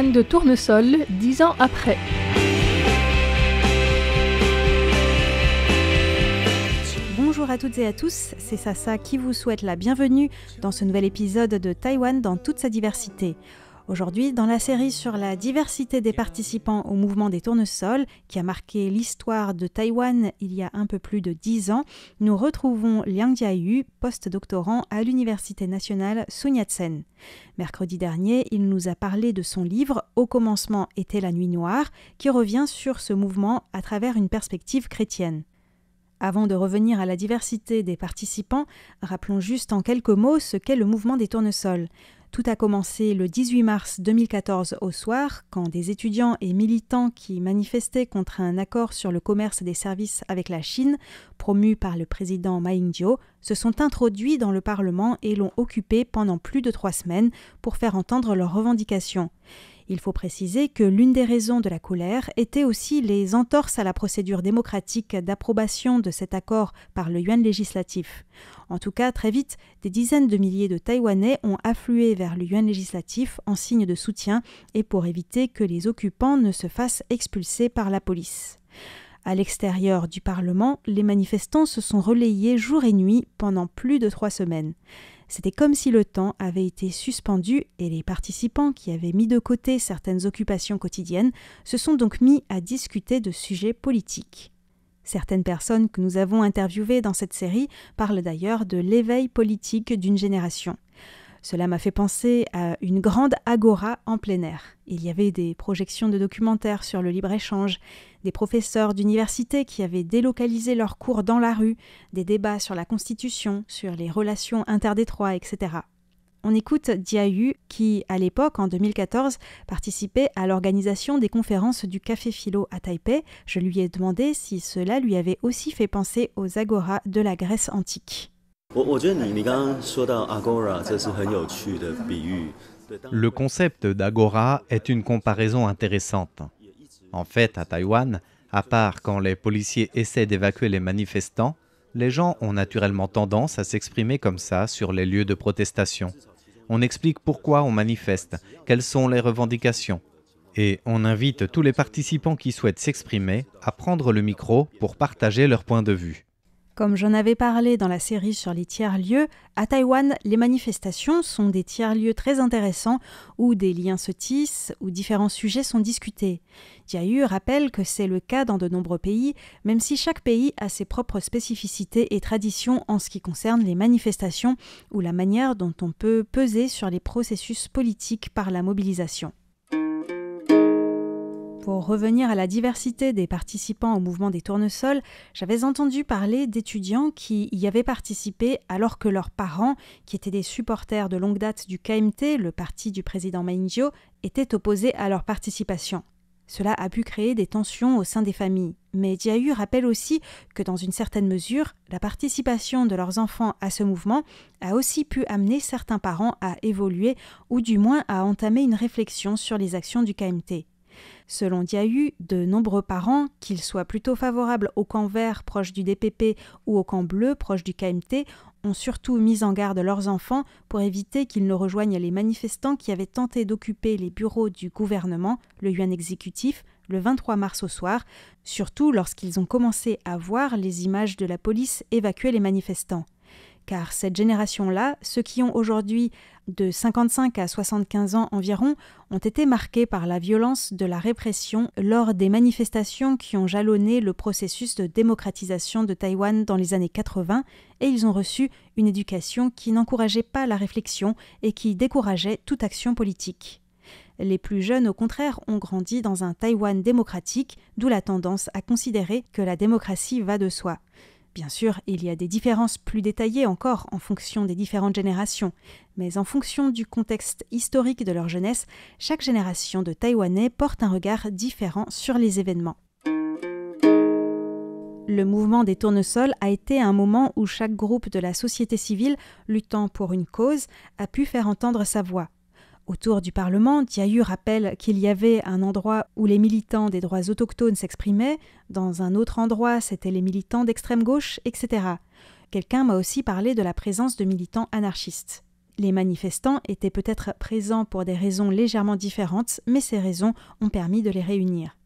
Taïwan de tournesol 10 ans après. Bonjour à toutes et à tous, c'est Sasa qui vous souhaite la bienvenue dans ce nouvel épisode de Taïwan dans toute sa diversité. Aujourd'hui, dans la série sur la diversité des participants au mouvement des tournesols, qui a marqué l'histoire de Taïwan il y a un peu plus de 10 ans, nous retrouvons Liang Jiayu, post-doctorant à l'Université nationale Sun Yat-sen. Mercredi dernier, il nous a parlé de son livre « Au commencement était la nuit noire », qui revient sur ce mouvement à travers une perspective chrétienne. Avant de revenir à la diversité des participants, rappelons juste en quelques mots ce qu'est le mouvement des tournesols. Tout a commencé le 18 mars 2014 au soir, quand des étudiants et militants qui manifestaient contre un accord sur le commerce des services avec la Chine, promu par le président Ma Ying-jeou, se sont introduits dans le Parlement et l'ont occupé pendant plus de 3 semaines pour faire entendre leurs revendications. Il faut préciser que l'une des raisons de la colère était aussi les entorses à la procédure démocratique d'approbation de cet accord par le yuan législatif. En tout cas, très vite, des dizaines de milliers de Taïwanais ont afflué vers le yuan législatif en signe de soutien et pour éviter que les occupants ne se fassent expulser par la police. À l'extérieur du Parlement, les manifestants se sont relayés jour et nuit pendant plus de 3 semaines. C'était comme si le temps avait été suspendu et les participants qui avaient mis de côté certaines occupations quotidiennes se sont donc mis à discuter de sujets politiques. Certaines personnes que nous avons interviewées dans cette série parlent d'ailleurs de l'éveil politique d'une génération. Cela m'a fait penser à une grande agora en plein air. Il y avait des projections de documentaires sur le libre-échange, des professeurs d'université qui avaient délocalisé leurs cours dans la rue, des débats sur la Constitution, sur les relations interdétroits, etc. On écoute Jiayu qui, à l'époque, en 2014, participait à l'organisation des conférences du Café Philo à Taipei. Je lui ai demandé si cela lui avait aussi fait penser aux agoras de la Grèce antique. Le concept d'agora est une comparaison intéressante. En fait, à Taïwan, à part quand les policiers essaient d'évacuer les manifestants, les gens ont naturellement tendance à s'exprimer comme ça sur les lieux de protestation. On explique pourquoi on manifeste, quelles sont les revendications. Et on invite tous les participants qui souhaitent s'exprimer à prendre le micro pour partager leur point de vue. Comme j'en avais parlé dans la série sur les tiers-lieux, à Taïwan, les manifestations sont des tiers-lieux très intéressants où des liens se tissent, où différents sujets sont discutés. Jiayu rappelle que c'est le cas dans de nombreux pays, même si chaque pays a ses propres spécificités et traditions en ce qui concerne les manifestations ou la manière dont on peut peser sur les processus politiques par la mobilisation. Pour revenir à la diversité des participants au mouvement des tournesols, j'avais entendu parler d'étudiants qui y avaient participé alors que leurs parents, qui étaient des supporters de longue date du KMT, le parti du président Ma Ying-jeou, étaient opposés à leur participation. Cela a pu créer des tensions au sein des familles. Mais Jiayu rappelle aussi que dans une certaine mesure, la participation de leurs enfants à ce mouvement a aussi pu amener certains parents à évoluer ou du moins à entamer une réflexion sur les actions du KMT. Selon Jiayu, de nombreux parents, qu'ils soient plutôt favorables au camp vert proche du DPP ou au camp bleu proche du KMT, ont surtout mis en garde leurs enfants pour éviter qu'ils ne rejoignent les manifestants qui avaient tenté d'occuper les bureaux du gouvernement, le yuan exécutif, le 23 mars au soir, surtout lorsqu'ils ont commencé à voir les images de la police évacuer les manifestants. Car cette génération-là, ceux qui ont aujourd'hui de 55 à 75 ans environ, ont été marqués par la violence de la répression lors des manifestations qui ont jalonné le processus de démocratisation de Taïwan dans les années 80 et ils ont reçu une éducation qui n'encourageait pas la réflexion et qui décourageait toute action politique. Les plus jeunes, au contraire, ont grandi dans un Taïwan démocratique, d'où la tendance à considérer que la démocratie va de soi. Bien sûr, il y a des différences plus détaillées encore en fonction des différentes générations, mais en fonction du contexte historique de leur jeunesse, chaque génération de Taïwanais porte un regard différent sur les événements. Le mouvement des tournesols a été un moment où chaque groupe de la société civile, luttant pour une cause, a pu faire entendre sa voix. Autour du Parlement, Jiayu rappelle qu'il y avait un endroit où les militants des droits autochtones s'exprimaient, dans un autre endroit, c'étaient les militants d'extrême gauche, etc. Quelqu'un m'a aussi parlé de la présence de militants anarchistes. Les manifestants étaient peut-être présents pour des raisons légèrement différentes, mais ces raisons ont permis de les réunir.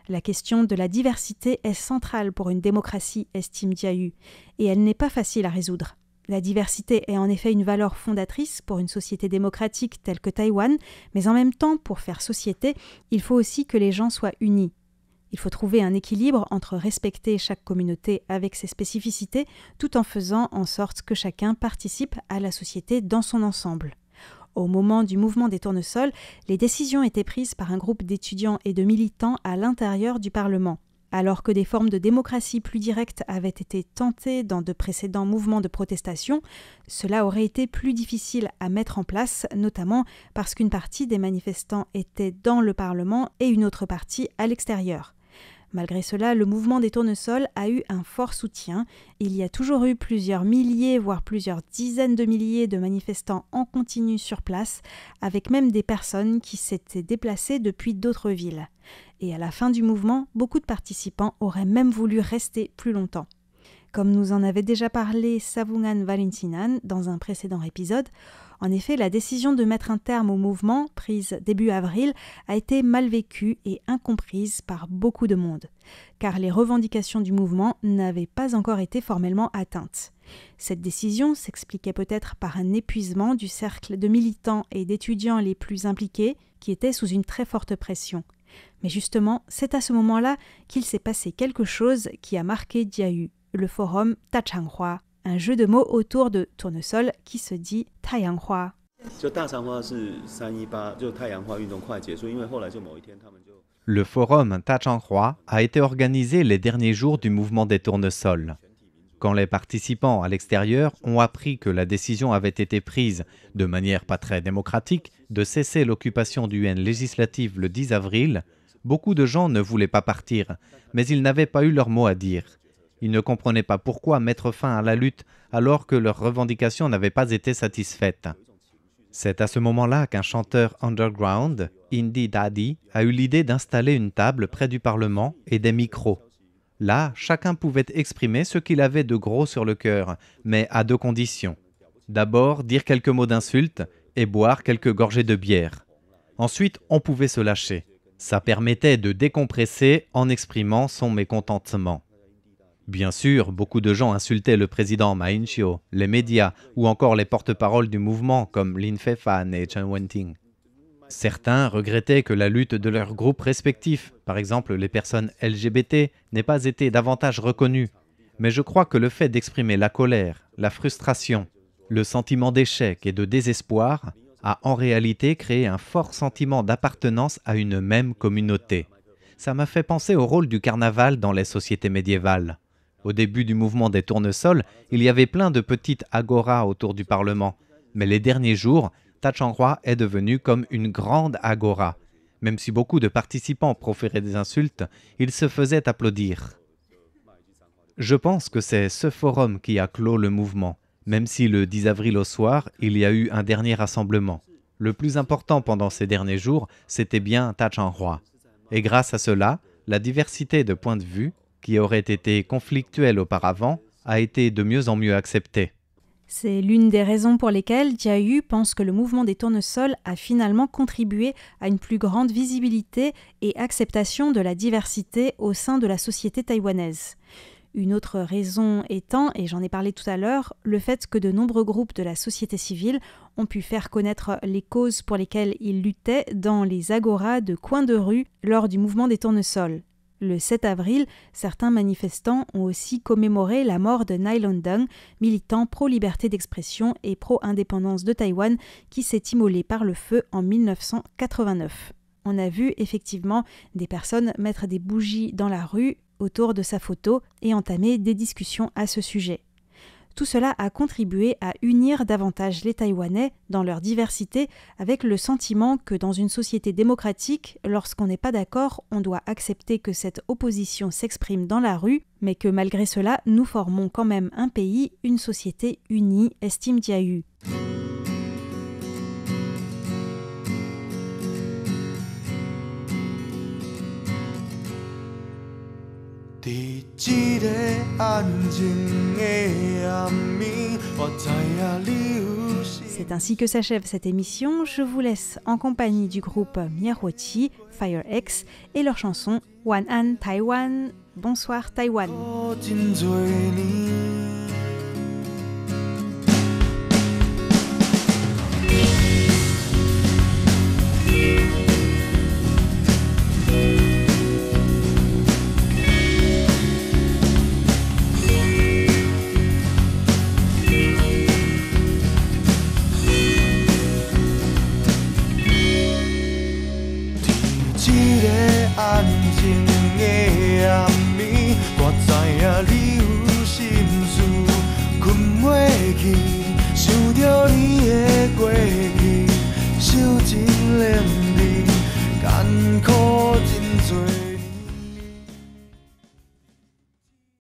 La question de la diversité est centrale pour une démocratie, estime Diayu, et elle n'est pas facile à résoudre. La diversité est en effet une valeur fondatrice pour une société démocratique telle que Taïwan, mais en même temps, pour faire société, il faut aussi que les gens soient unis. Il faut trouver un équilibre entre respecter chaque communauté avec ses spécificités, tout en faisant en sorte que chacun participe à la société dans son ensemble. Au moment du mouvement des tournesols, les décisions étaient prises par un groupe d'étudiants et de militants à l'intérieur du Parlement. Alors que des formes de démocratie plus directes avaient été tentées dans de précédents mouvements de protestation, cela aurait été plus difficile à mettre en place, notamment parce qu'une partie des manifestants était dans le Parlement et une autre partie à l'extérieur. Malgré cela, le mouvement des tournesols a eu un fort soutien. Il y a toujours eu plusieurs milliers, voire plusieurs dizaines de milliers de manifestants en continu sur place, avec même des personnes qui s'étaient déplacées depuis d'autres villes. Et à la fin du mouvement, beaucoup de participants auraient même voulu rester plus longtemps. Comme nous en avait déjà parlé Savungan Valentinan dans un précédent épisode, en effet, la décision de mettre un terme au mouvement, prise début avril, a été mal vécue et incomprise par beaucoup de monde, car les revendications du mouvement n'avaient pas encore été formellement atteintes. Cette décision s'expliquait peut-être par un épuisement du cercle de militants et d'étudiants les plus impliqués, qui étaient sous une très forte pression. Mais justement, c'est à ce moment-là qu'il s'est passé quelque chose qui a marqué Diayu, le forum Tachanghua, un jeu de mots autour de tournesol qui se dit Taiyang-hua. Le forum Tachanghua a été organisé les derniers jours du mouvement des tournesols. Quand les participants à l'extérieur ont appris que la décision avait été prise, de manière pas très démocratique, de cesser l'occupation du Yuan législative le 10 avril, beaucoup de gens ne voulaient pas partir, mais ils n'avaient pas eu leur mot à dire. Ils ne comprenaient pas pourquoi mettre fin à la lutte alors que leurs revendications n'avaient pas été satisfaites. C'est à ce moment-là qu'un chanteur underground, Indie Daddy, a eu l'idée d'installer une table près du Parlement et des micros. Là, chacun pouvait exprimer ce qu'il avait de gros sur le cœur, mais à deux conditions. D'abord, dire quelques mots d'insulte et boire quelques gorgées de bière. Ensuite, on pouvait se lâcher. Ça permettait de décompresser en exprimant son mécontentement. Bien sûr, beaucoup de gens insultaient le président Ma Ying-jeou, les médias ou encore les porte-paroles du mouvement comme Lin Fei-fan et Chen Wenting. Certains regrettaient que la lutte de leurs groupes respectifs, par exemple les personnes LGBT, n'ait pas été davantage reconnue. Mais je crois que le fait d'exprimer la colère, la frustration, le sentiment d'échec et de désespoir a en réalité créé un fort sentiment d'appartenance à une même communauté. Ça m'a fait penser au rôle du carnaval dans les sociétés médiévales. Au début du mouvement des tournesols, il y avait plein de petites agoras autour du Parlement. Mais les derniers jours, Tachanghua est devenu comme une grande agora. Même si beaucoup de participants proféraient des insultes, ils se faisaient applaudir. Je pense que c'est ce forum qui a clos le mouvement, même si le 10 avril au soir, il y a eu un dernier rassemblement. Le plus important pendant ces derniers jours, c'était bien Tachanghua. Et grâce à cela, la diversité de points de vue, qui aurait été conflictuelle auparavant, a été de mieux en mieux acceptée. C'est l'une des raisons pour lesquelles Diayu pense que le mouvement des tournesols a finalement contribué à une plus grande visibilité et acceptation de la diversité au sein de la société taïwanaise. Une autre raison étant, et j'en ai parlé tout à l'heure, le fait que de nombreux groupes de la société civile ont pu faire connaître les causes pour lesquelles ils luttaient dans les agoras de coins de rue lors du mouvement des tournesols. Le 7 avril, certains manifestants ont aussi commémoré la mort de Nai Londong, militant pro-liberté d'expression et pro-indépendance de Taïwan, qui s'est immolé par le feu en 1989. On a vu effectivement des personnes mettre des bougies dans la rue autour de sa photo et entamer des discussions à ce sujet. Tout cela a contribué à unir davantage les Taïwanais dans leur diversité avec le sentiment que dans une société démocratique, lorsqu'on n'est pas d'accord, on doit accepter que cette opposition s'exprime dans la rue, mais que malgré cela, nous formons quand même un pays, une société unie, estime Diayu. C'est ainsi que s'achève cette émission. Je vous laisse en compagnie du groupe Miyahuachi, Fire X et leur chanson One An Taiwan. Bonsoir Taïwan.